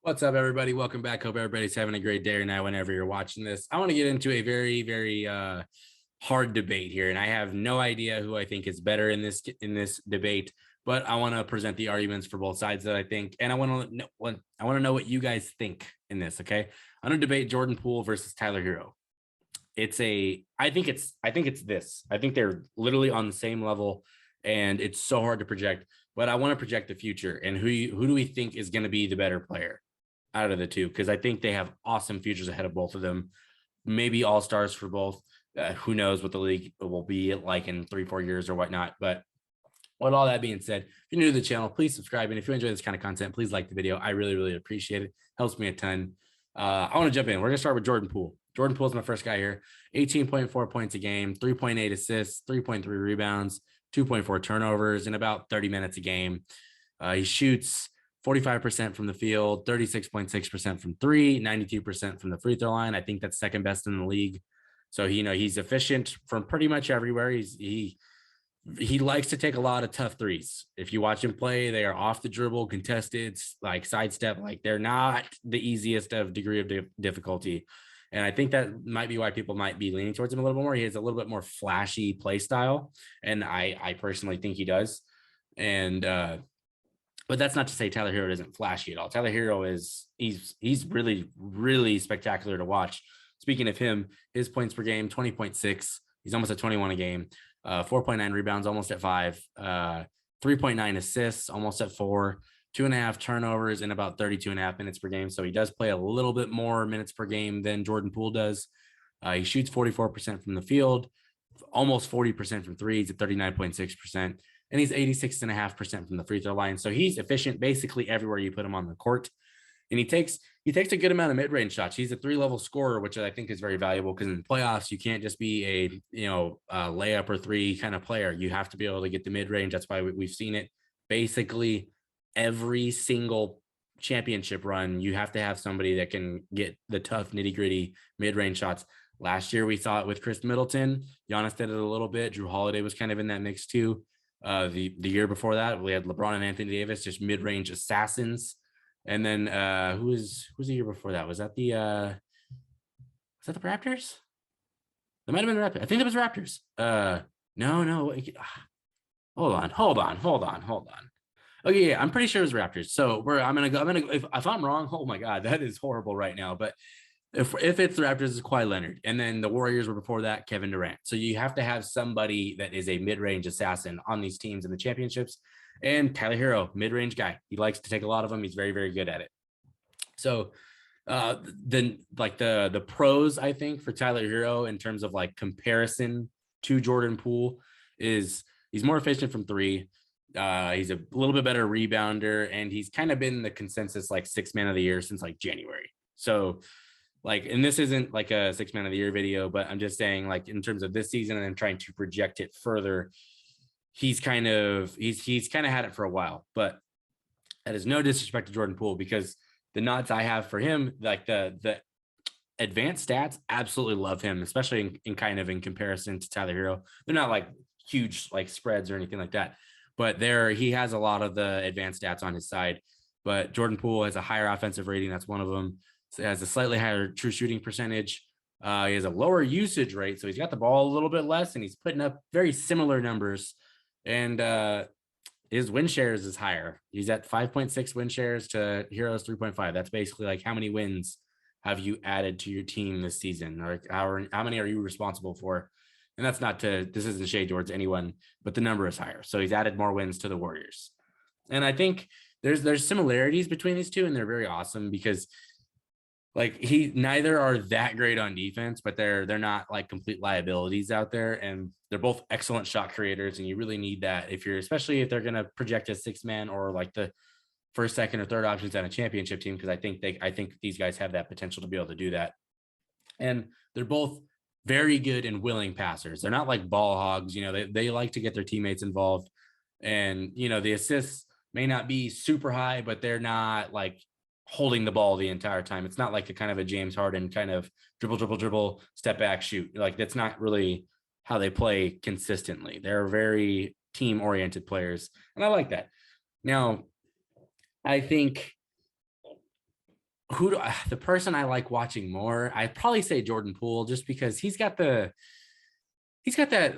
What's up, everybody? Welcome back. Hope everybody's having a great day or night whenever you're watching this. I want to get into a very hard debate here, and I have no idea who I think is better in this debate. But I want to present the arguments for both sides that I think, and I want to know what you guys think in this. Okay, I'm gonna debate Jordan Poole versus Tyler Herro. I think it's this. I think they're literally on the same level, and it's so hard to project. But I want to project the future and who do we think is going to be the better player out of the two, because I think they have awesome futures ahead of both of them. Maybe all stars for both. Who knows what the league will be like in 3-4 years or whatnot. But with all that being said, if you're new to the channel, please subscribe. And if you enjoy this kind of content, please like the video. I really appreciate it. Helps me a ton. I want to jump in. We're going to start with Jordan Poole. Jordan Poole is my first guy here. 18.4 points a game, 3.8 assists, 3.3 rebounds, 2.4 turnovers in about 30 minutes a game. He shoots 45% from the field, 36.6% from three, 92% from the free throw line. I think that's second best in the league. So, he's efficient from pretty much everywhere. He likes to take a lot of tough threes. If you watch him play, they are off the dribble, contested, like sidestep, like they're not the easiest of degree of difficulty. And I think that might be why people might be leaning towards him a little bit more. He has a little bit more flashy play style. And I personally think he does. And, but that's not to say Tyler Herro isn't flashy at all. Tyler Herro he's really spectacular to watch. Speaking of him, his points per game, 20.6. He's almost at 21 a game. 4.9 rebounds, almost at 5. 3.9 assists, almost at 4. 2.5 turnovers in about 32.5 minutes per game. So he does play a little bit more minutes per game than Jordan Poole does. He shoots 44% from the field, almost 40% from threes at 39.6%. And he's 86.5% from the free throw line. So he's efficient basically everywhere you put him on the court. And he takes a good amount of mid-range shots. He's a 3-level scorer, which I think is very valuable, because in the playoffs, you can't just be a layup or three kind of player. You have to be able to get the mid-range. That's why we've seen it basically every single championship run. You have to have somebody that can get the tough, nitty-gritty mid-range shots. Last year, we saw it with Chris Middleton. Giannis did it a little bit. Drew Holiday was kind of in that mix too. The year before that, we had LeBron and Anthony Davis, just mid-range assassins. And then who was the year before that? Was that the Raptors? That might have been the Raptors. I think it was Raptors. No. Hold on. Okay, yeah, I'm pretty sure it was Raptors. So I'm gonna go. If I'm wrong, oh my god, that is horrible right now. But if it's the Raptors, it's Kawhi Leonard, and then the Warriors were before that, Kevin Durant. So you have to have somebody that is a mid-range assassin on these teams in the championships. And Tyler Herro, mid-range guy. He likes to take a lot of them. He's very good at it. So then the pros, I think, for Tyler Herro in terms of like comparison to Jordan Poole is he's more efficient from three. He's a little bit better rebounder, and he's kind of been the consensus like 6th man of the year since like January. So and this isn't like a 6th man of the year video, but I'm just saying, like, in terms of this season and then trying to project it further, he's kind of had it for a while. But that is no disrespect to Jordan Poole, because the nods I have for him, like the advanced stats, absolutely love him, especially in comparison to Tyler Herro. They're not like huge like spreads or anything like that, but he has a lot of the advanced stats on his side. But Jordan Poole has a higher offensive rating. That's one of them. So he has a slightly higher true shooting percentage. He has a lower usage rate. So he's got the ball a little bit less, and he's putting up very similar numbers. And his win shares is higher. He's at 5.6 win shares to Herro's 3.5. That's basically like how many wins have you added to your team this season, or how many are you responsible for? And that's this isn't shade towards anyone, but the number is higher. So he's added more wins to the Warriors. And I think there's similarities between these two, and they're very awesome, because like neither are that great on defense, but they're not like complete liabilities out there, and they're both excellent shot creators. And you really need that especially if they're going to project a 6-man or like the first, second, or third options on a championship team, because I think these guys have that potential to be able to do that. And they're both very good and willing passers. They're not like ball hogs. They like to get their teammates involved, and the assists may not be super high, but they're not like holding the ball the entire time. It's not like a kind of a James Harden kind of dribble, step back, shoot. Like, that's not really how they play consistently. They're very team oriented players, and I like that. Now, I think the person I like watching more, I'd probably say Jordan Poole, just because he's got that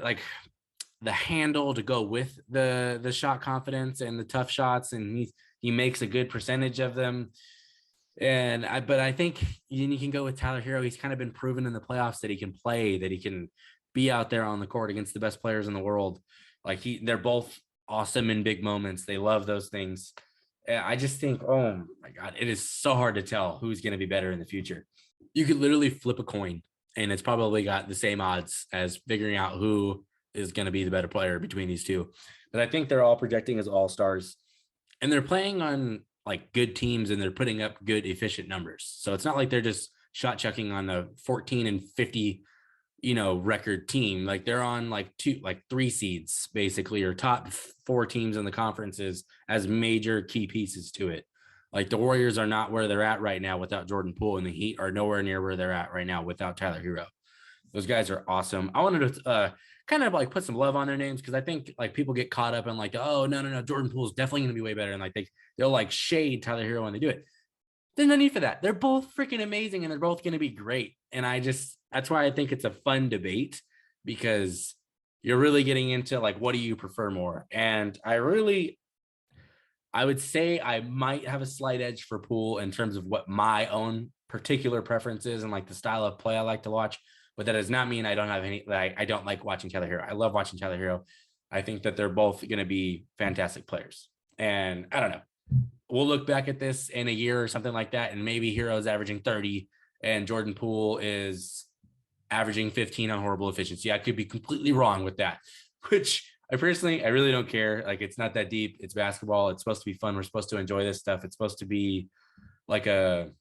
like the handle to go with the shot confidence and the tough shots, and he makes a good percentage of them. But I think you can go with Tyler Herro. He's kind of been proven in the playoffs that he can play, that he can be out there on the court against the best players in the world. Like they're both awesome in big moments. They love those things. I just think, oh my God, it is so hard to tell who's going to be better in the future. You could literally flip a coin and it's probably got the same odds as figuring out who is going to be the better player between these two. But I think they're all projecting as all stars, and they're playing on like good teams and they're putting up good, efficient numbers. So it's not like they're just shot chucking on a 14-50, record team. Like they're on like three seeds basically, or top four teams in the conferences as major key pieces to it. Like the Warriors are not where they're at right now without Jordan Poole, and the Heat are nowhere near where they're at right now without Tyler Herro. Those guys are awesome. I wanted to kind of like put some love on their names, because I think like people get caught up in like, oh no, Jordan Poole is definitely going to be way better, and like they'll like shade Tyler Herro when they do it. There's no need for that. They're both freaking amazing, and they're both going to be great. And that's why I think it's a fun debate, because you're really getting into like, what do you prefer more? And I would say I might have a slight edge for Poole in terms of what my own particular preference is and like the style of play I like to watch. But that does not mean I don't have any, like, I don't like watching Tyler Herro. I love watching Tyler Herro. I think that they're both going to be fantastic players. And I don't know. We'll look back at this in a year or something like that, and maybe Herro's averaging 30 and Jordan Poole is averaging 15 on horrible efficiency. I could be completely wrong with that, which I really don't care. Like, it's not that deep. It's basketball. It's supposed to be fun. We're supposed to enjoy this stuff. It's supposed to be like it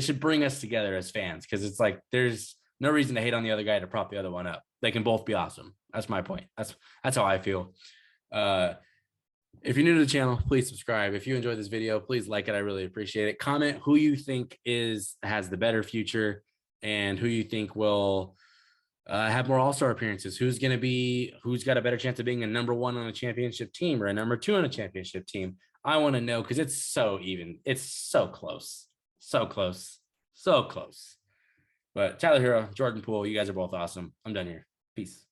should bring us together as fans, because it's like there's no reason to hate on the other guy to prop the other one up. They can both be awesome. That's my point. That's how I feel. If you're new to the channel, please subscribe. If you enjoyed this video, please like it. I really appreciate it. Comment who you think has the better future, and who you think will have more all-star appearances. Who's got a better chance of being a number one on a championship team or a number two on a championship team? I want to know, because it's so even. It's so close. So close. So close. But Tyler Herro, Jordan Poole, you guys are both awesome. I'm done here. Peace.